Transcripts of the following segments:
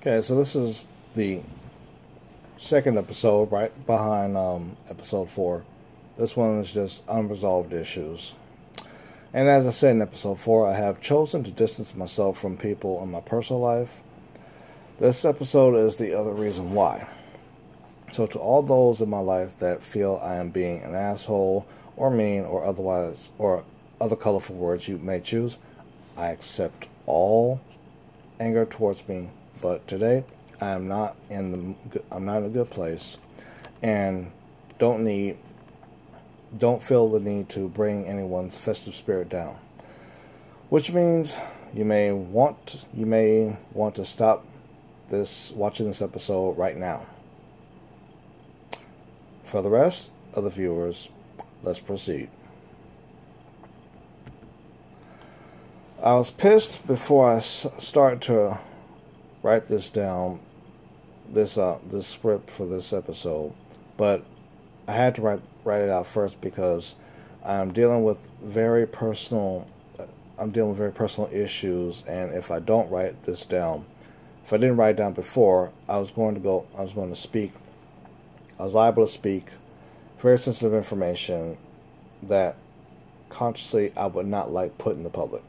Okay, so this is the second episode, right behind episode 4. This one is just unresolved issues. And as I said in episode 4, I have chosen to distance myself from people in my personal life. This episode is the other reason why. So to all those in my life that feel I am being an asshole or mean or otherwise, or other colorful words you may choose, I accept all anger towards me. But today, I'm not in a good place, and don't feel the need to bring anyone's festive spirit down. Which means you may want to stop watching this episode right now. For the rest of the viewers, let's proceed. I was pissed before I started to write this down, this script for this episode, but I had to write it out first because I'm dealing with very personal issues, and if I don't write this down, if I didn't write it down before, I was liable to speak very sensitive information that consciously I would not like put in the public,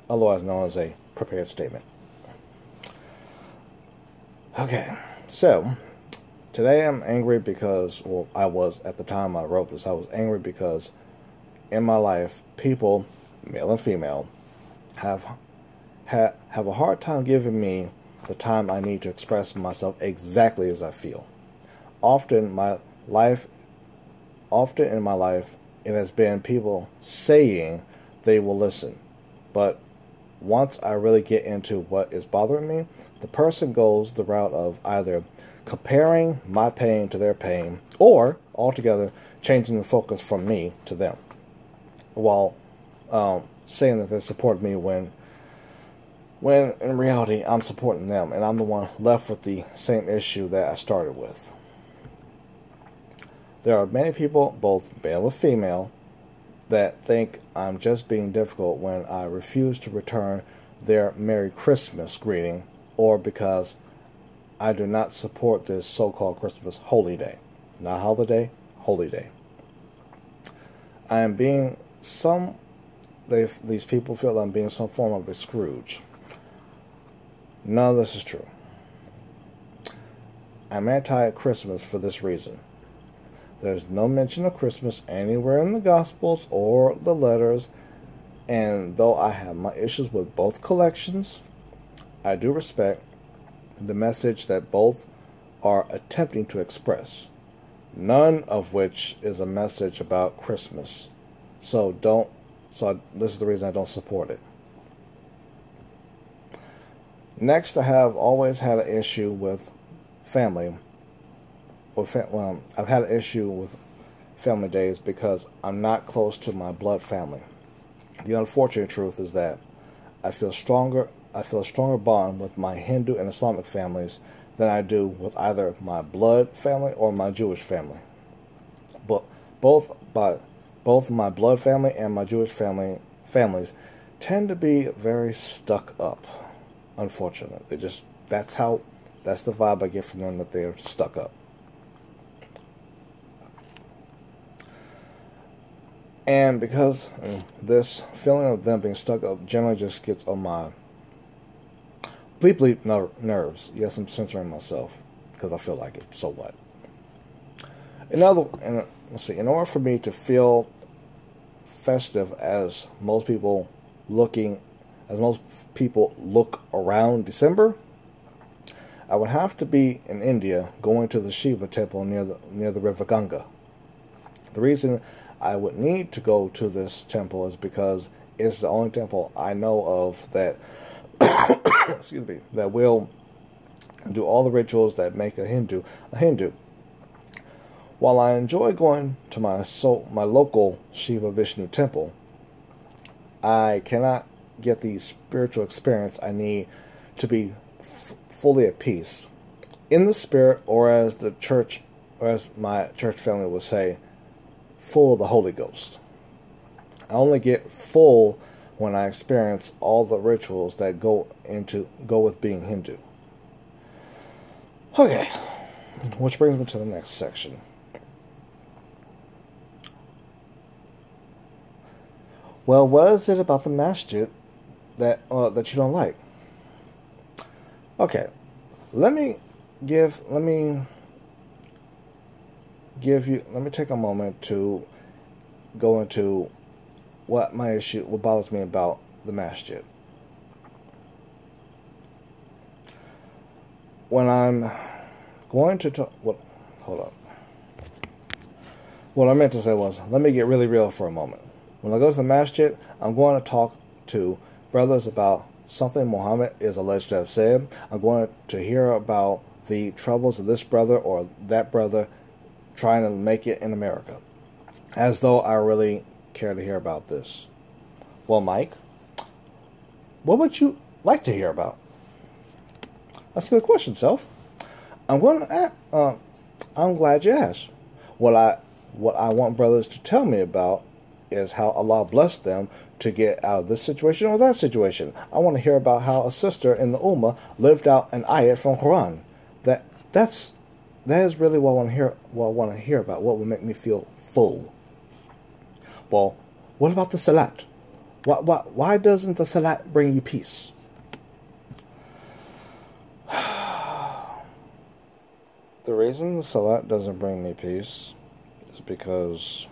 otherwise known as a prepared statement. Okay, so today I'm angry because, well, I was at the time I wrote this, I was angry because in my life, people, male and female, have a hard time giving me the time I need to express myself exactly as I feel. Often in my life, it has been people saying they will listen, but once I really get into what is bothering me, the person goes the route of either comparing my pain to their pain, or altogether changing the focus from me to them, while saying that they support me when in reality I'm supporting them, and I'm the one left with the same issue that I started with. There are many people, both male and female, that think I'm just being difficult when I refuse to return their Merry Christmas greeting, or because I do not support this so-called Christmas holy day. Not holiday, holy day. I am being these people feel I'm being some form of a Scrooge. None of this is true. I'm anti-Christmas for this reason. There's no mention of Christmas anywhere in the Gospels or the letters, and though I have my issues with both collections, I do respect the message that both are attempting to express, none of which is a message about Christmas. So this is the reason I don't support it. Next, I have always had an issue with family. I've had an issue with family days because I'm not close to my blood family. The unfortunate truth is that I feel a stronger bond with my Hindu and Islamic families than I do with either my blood family or my Jewish family. But both my blood family and my Jewish families tend to be very stuck up. Unfortunately, that's the vibe I get from them, that they're stuck up. And because this feeling of them being stuck up generally just gets on my bleep nerves. Yes, I'm censoring myself because I feel like it. So what? In order for me to feel festive as most people look around December, I would have to be in India going to the Shiva temple near the river Ganga. The reason I would need to go to this temple is because it's the only temple I know of that that will do all the rituals that make a Hindu a Hindu. While I enjoy going to my local Shiva Vishnu temple, I cannot get the spiritual experience I need to be fully at peace in the spirit, or as my church family would say, full of the Holy Ghost. I only get full when I experience all the rituals that go with being Hindu. Okay, which brings me to the next section. Well, what is it about the masjid that you don't like? Okay, let me take a moment to go into what bothers me about the masjid. When I'm going to talk, hold up. What I meant to say was, let me get really real for a moment. When I go to the masjid, I'm going to talk to brothers about something Muhammad is alleged to have said. I'm going to hear about the troubles of this brother or that brother trying to make it in America. As though I really care to hear about this. Well, Mike, what would you like to hear about? That's a good question, Self. I'm glad you asked. What I want brothers to tell me about is how Allah blessed them to get out of this situation or that situation. I want to hear about how a sister in the Ummah lived out an ayat from Quran. That is really what I want to hear. What I want to hear about. What would make me feel full. Well, what about the salat? Why doesn't the salat bring you peace? The reason the salat doesn't bring me peace is because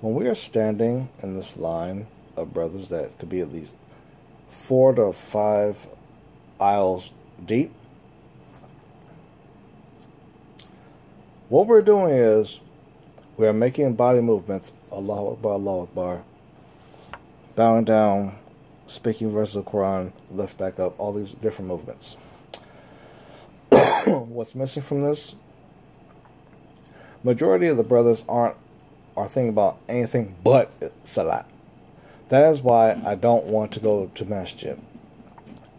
when we are standing in this line of brothers that could be at least 4 to 5 aisles deep, what we're doing is we are making body movements, Allahu Akbar, Allahu Akbar, bowing down, speaking verses of the Quran, lift back up, all these different movements. What's missing from this? Majority of the brothers are thinking about anything but salat. That is why I don't want to go to masjid.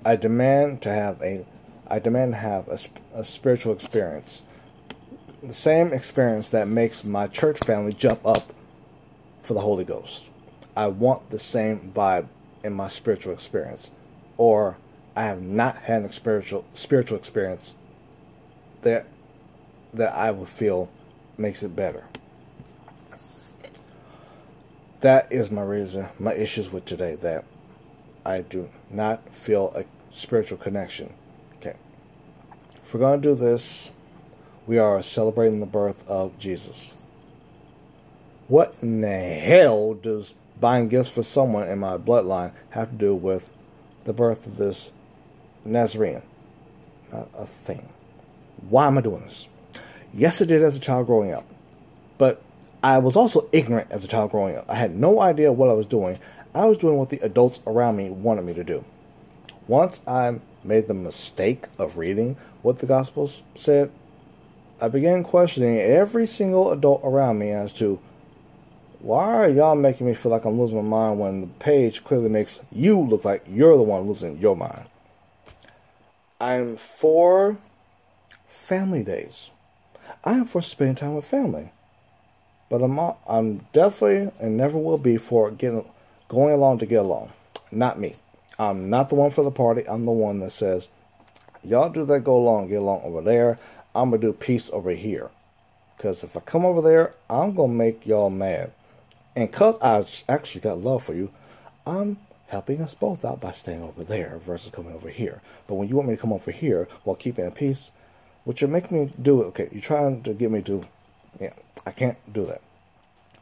I demand to have a spiritual experience. The same experience that makes my church family jump up for the Holy Ghost. I want the same vibe in my spiritual experience. Or I have not had a spiritual experience that I would feel makes it better. That is my reason, my issues with today, that I do not feel a spiritual connection. Okay. If we're going to do this, we are celebrating the birth of Jesus. What in the hell does buying gifts for someone in my bloodline have to do with the birth of this Nazarene? Not a thing. Why am I doing this? Yes, I did as a child growing up. But I was also ignorant as a child growing up. I had no idea what I was doing. I was doing what the adults around me wanted me to do. Once I made the mistake of reading what the Gospels said, I began questioning every single adult around me as to, why are y'all making me feel like I'm losing my mind when the page clearly makes you look like you're the one losing your mind? I'm for family days. I am for spending time with family. But I'm definitely and never will be for going along to get along. Not me. I'm not the one for the party. I'm the one that says, y'all do that, go along, get along over there. I'm going to do peace over here. Because if I come over there, I'm going to make y'all mad. And because I actually got love for you, I'm helping us both out by staying over there versus coming over here. But when you want me to come over here while keeping in peace, what you're making me do, okay, you're trying to get me to, yeah, I can't do that.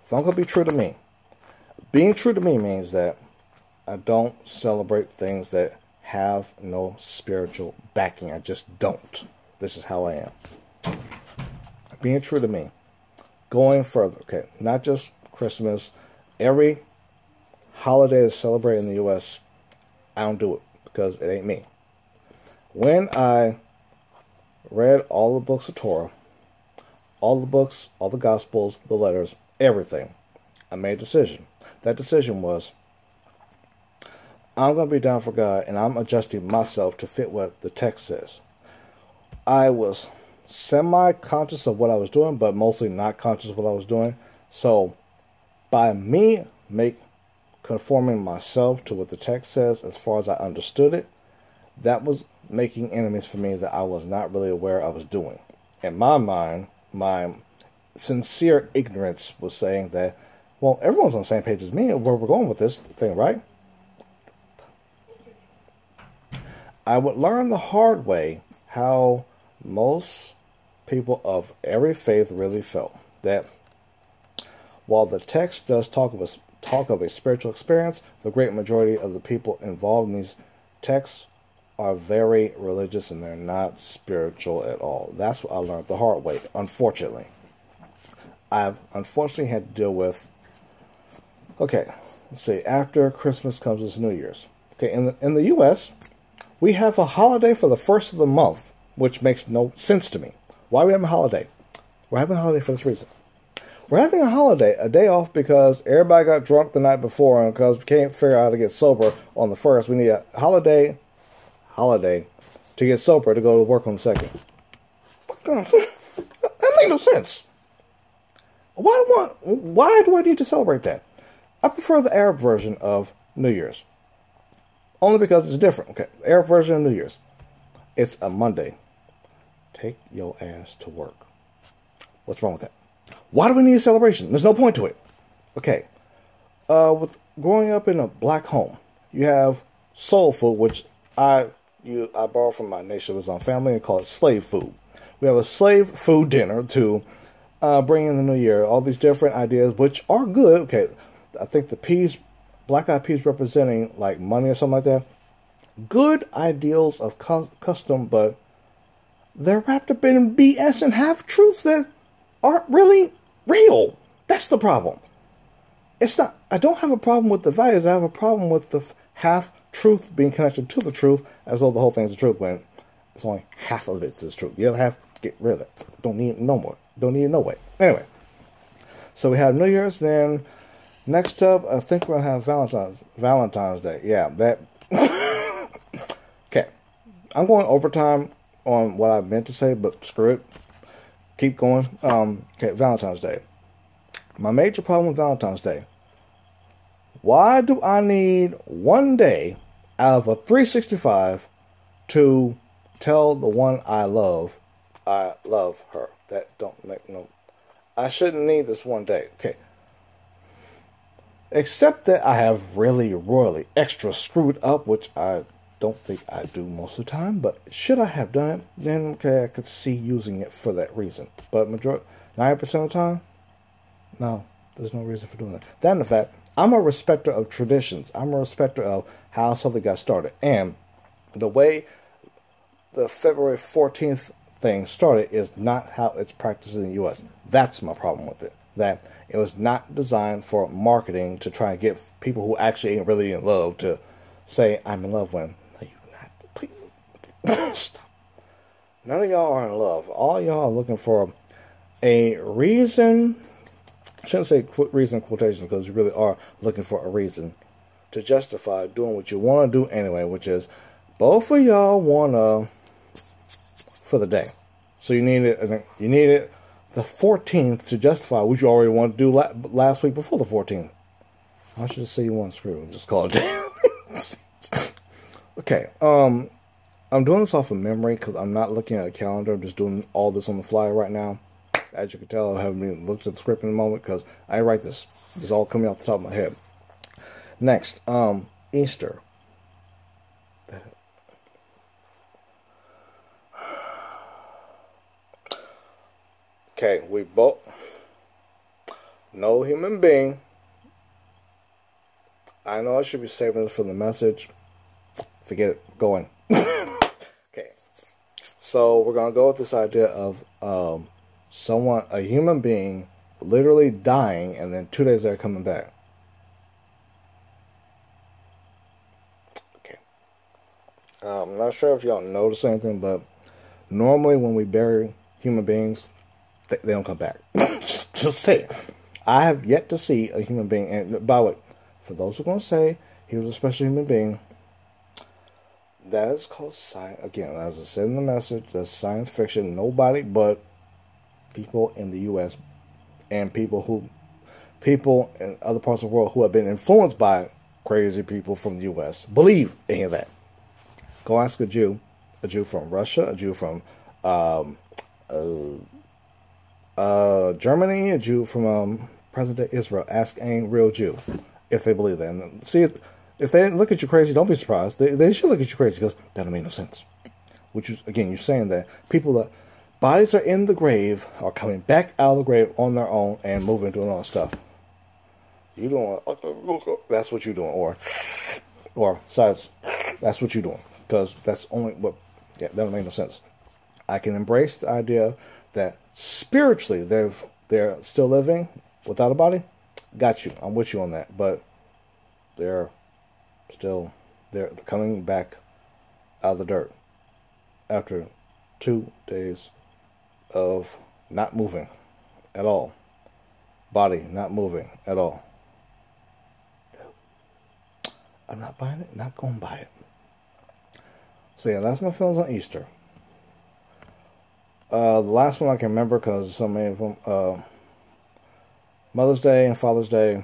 If I'm going to be true to me, being true to me means that I don't celebrate things that have no spiritual backing. I just don't. This is how I am. Being true to me. Going further, okay, not just Christmas. Every holiday that's celebrated in the U.S., I don't do it because it ain't me. When I read all the books of Torah, all the books, all the Gospels, the letters, everything, I made a decision. That decision was, I'm going to be down for God, and I'm adjusting myself to fit what the text says. I was semi-conscious of what I was doing, but mostly not conscious of what I was doing. So, by me conforming myself to what the text says as far as I understood it, that was making enemies for me that I was not really aware I was doing. In my mind, my sincere ignorance was saying that, well, everyone's on the same page as me and where we're going with this thing, right? I would learn the hard way how most people of every faith really felt. That while the text does talk of a spiritual experience, the great majority of the people involved in these texts are very religious and they're not spiritual at all. That's what I learned the hard way, unfortunately. I've unfortunately had to deal with, okay, let's see, after Christmas comes this New Year's. Okay, in the U.S., we have a holiday for the first of the month, which makes no sense to me. Why are we having a holiday? We're having a holiday for this reason. We're having a holiday, a day off, because everybody got drunk the night before, and because we can't figure out how to get sober on the first, we need a holiday to get sober to go to work on the second. That makes no sense. Why do I need to celebrate that? I prefer the Arab version of New Year's. Only because it's different. Okay, the Arab version of New Year's. It's a Monday. Take your ass to work. What's wrong with that? Why do we need a celebration? There's no point to it. Okay. With growing up in a black home, you have soul food, which I borrow from my Nation of Islam family and call it slave food. We have a slave food dinner to bring in the new year. All these different ideas, which are good. Okay, I think the peas, black-eyed peas representing like money or something like that. Good ideals of custom, but they're wrapped up in BS and half-truths that aren't really real. That's the problem. It's not. I don't have a problem with the values. I have a problem with the half-truth being connected to the truth, as though the whole thing's the truth, when it's only half of it is truth. The other half, get rid of it. Don't need it no more. Don't need it no way. Anyway, so we have New Year's. Then next up, I think we're gonna have Valentine's Day. Yeah, that. Okay, I'm going overtime on what I meant to say, but screw it. Keep going. Okay, Valentine's Day. My major problem with Valentine's Day. Why do I need one day out of a 365 to tell the one I love her? That don't make no... I shouldn't need this one day. Okay. Except that I have really, royally extra screwed up, which I don't think I do most of the time. But should I have done it, then okay, I could see using it for that reason. But 90% of the time, no, there's no reason for doing that. That and the fact, I'm a respecter of traditions. I'm a respecter of how something got started. And the way the February 14th thing started is not how it's practiced in the U.S. That's my problem with it. That it was not designed for marketing to try and get people who actually ain't really in love to say, I'm in love when, no, you're not. Please. Stop. None of y'all are in love. All y'all are looking for a reason. I shouldn't say reason in quotations, because you really are looking for a reason to justify doing what you want to do anyway, which is both of y'all want to for the day. So you need it the 14th to justify what you already wanted to do last week before the 14th. I should just say you want to screw and just call it day. Okay, I'm doing this off of memory because I'm not looking at a calendar. I'm just doing all this on the fly right now. As you can tell, I haven't even looked at the script in a moment because I didn't write this. This is all coming off the top of my head. Next, Easter. Okay, we both, no human being, I know I should be saving this for the message, forget it, going. Okay, so we're going to go with this idea of a human being literally dying and then 2 days later coming back. Okay, I'm not sure if y'all notice anything, but normally when we bury human beings, they don't come back. Just say it. I have yet to see a human being, and by the way, for those who are going to say he was a special human being, that is called science. Again, as I said in the message, that's science fiction. Nobody but people in the U.S. and people in other parts of the world who have been influenced by crazy people from the U.S. believe any of that. Go ask a Jew from Russia, a Jew from Germany, a Jew from present-day Israel. Ask any real Jew if they believe that. And see, if they look at you crazy, don't be surprised. They should look at you crazy because that don't make no sense. Which is, again, you're saying that people that bodies are in the grave are coming back out of the grave on their own and moving, doing all that stuff. You doing, that's what you're doing, or size, that's what you're doing, because that's only what, yeah, that don't make no sense. I can embrace the idea that spiritually they're still living without a body. Got you, I'm with you on that, but they're coming back out of the dirt after 2 days of not moving at all, body not moving at all. I'm not buying it, not going to buy it. So yeah, that's my feelings on Easter. The last one I can remember, because so many of them, Mother's Day and Father's Day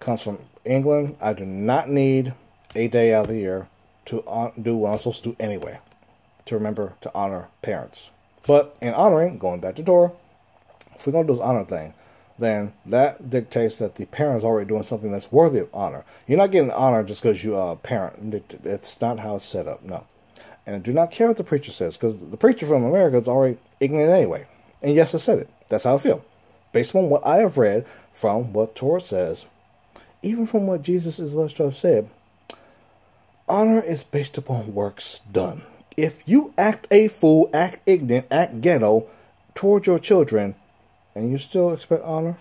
comes from England. I do not need a day out of the year to do what I'm supposed to do anyway, to remember to honor parents. But in honoring, going back to Dora, if we're going to do this honor thing, then that dictates that the parent is already doing something that's worthy of honor. You're not getting honor just because you're a parent. It's not how it's set up, no. And I do not care what the preacher says, because the preacher from America is already ignorant anyway. And yes, I said it. That's how I feel. Based on what I have read from what Torah says, even from what Jesus is alleged to have said, honor is based upon works done. If you act a fool, act ignorant, act ghetto towards your children, and you still expect honor,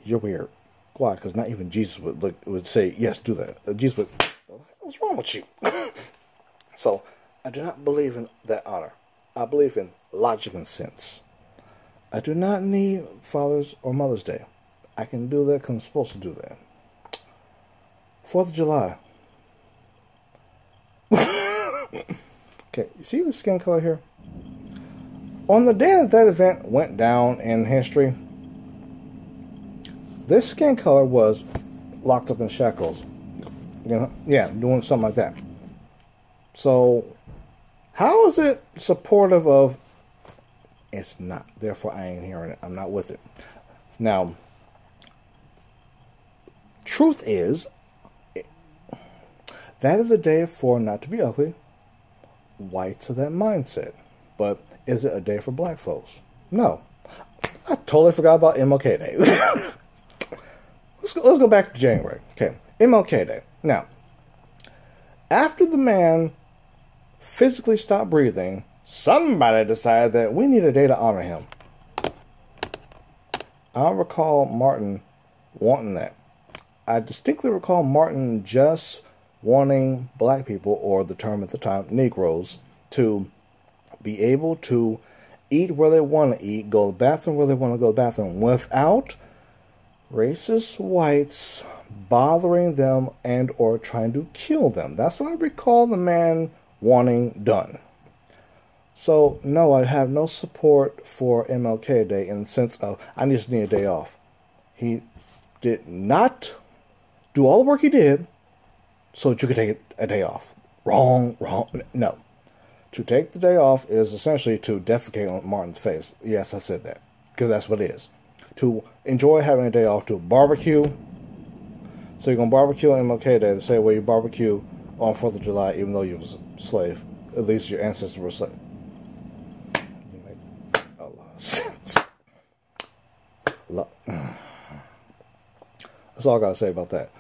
you're weird. Why? Because not even Jesus would say, yes, do that. Jesus would, what's wrong with you? So, I do not believe in that honor. I believe in logic and sense. I do not need Father's or Mother's Day. I can do that because I'm supposed to do that. 4th of July. Okay, you see the skin color here? On the day that event went down in history, this skin color was locked up in shackles. You know, yeah, doing something like that. So, how is it supportive of? It's not. Therefore, I ain't hearing it. I'm not with it. Now, truth is, that is a day for not to be ugly. Whites of that mindset. But is it a day for black folks? No. I totally forgot about MLK Day. Let's go back to January. Okay, MLK Day. Now, after the man physically stopped breathing, somebody decided that we need a day to honor him. I don't recall Martin wanting that. I distinctly recall Martin just wanting black people, or the term at the time, Negroes, to be able to eat where they want to eat, go to the bathroom where they want to go to the bathroom, without racist whites bothering them and or trying to kill them. That's what I recall the man wanting done. So, no, I have no support for MLK Day in the sense of, I just need a day off. He did not do all the work he did so that you could take a day off. Wrong. No. To take the day off is essentially to defecate on Martin's face. Yes, I said that, because that's what it is. To enjoy having a day off, to barbecue. So you're going to barbecue on MLK Day the same way you barbecue on 4th of July, even though you was a slave. At least your ancestors were slaves. You make a lot of sense. That's all I got to say about that.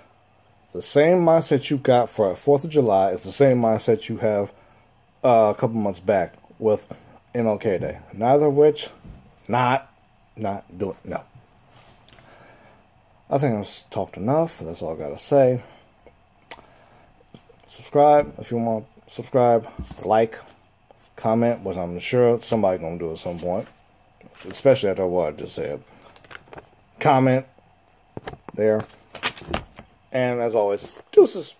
The same mindset you got for 4th of July is the same mindset you have a couple months back with MLK Day. Neither of which, not doing, no. I think I've talked enough. That's all I got to say. Subscribe if you want to subscribe. Like, comment, which I'm sure somebody's going to do at some point. Especially after what I just said. Comment there. And as always, deuces.